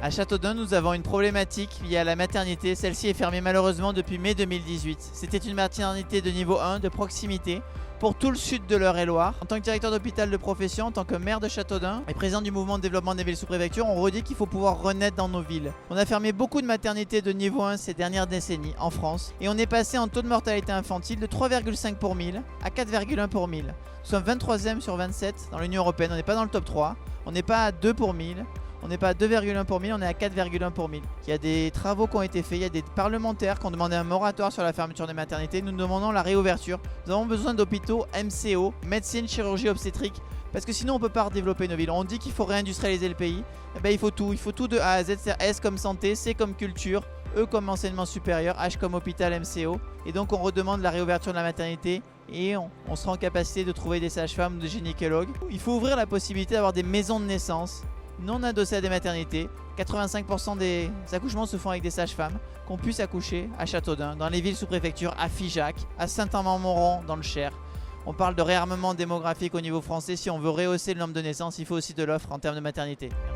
À Châteaudun, nous avons une problématique liée à la maternité. Celle-ci est fermée malheureusement depuis mai 2018. C'était une maternité de niveau 1 de proximité pour tout le sud de l'Eure-et-Loire. En tant que directeur d'hôpital de profession, en tant que maire de Châteaudun et président du mouvement de développement des villes sous préfecture, on redit qu'il faut pouvoir renaître dans nos villes. On a fermé beaucoup de maternités de niveau 1 ces dernières décennies en France et on est passé en taux de mortalité infantile de 3,5 pour 1000 à 4,1 pour 1000. Nous sommes 23e sur 27 dans l'Union Européenne, on n'est pas dans le top 3, on n'est pas à 2 pour 1000. On n'est pas à 2,1 pour 1000, on est à 4,1 pour 1000. Il y a des travaux qui ont été faits, il y a des parlementaires qui ont demandé un moratoire sur la fermeture des maternités. Nous demandons la réouverture. Nous avons besoin d'hôpitaux MCO, médecine, chirurgie, obstétrique, parce que sinon on ne peut pas développer nos villes. On dit qu'il faut réindustrialiser le pays, eh ben, il faut tout de A à Z. S comme santé, C comme culture, E comme enseignement supérieur, H comme hôpital MCO. Et donc on redemande la réouverture de la maternité et on sera en capacité de trouver des sages-femmes, des gynécologues. Il faut ouvrir la possibilité d'avoir des maisons de naissance non adossés à des maternités. 85% des accouchements se font avec des sages-femmes, qu'on puisse accoucher à Châteaudun, dans les villes sous-préfecture, à Figeac, à Saint-Amand-Montrond dans le Cher. On parle de réarmement démographique au niveau français. Si on veut rehausser le nombre de naissances, il faut aussi de l'offre en termes de maternité. Merci.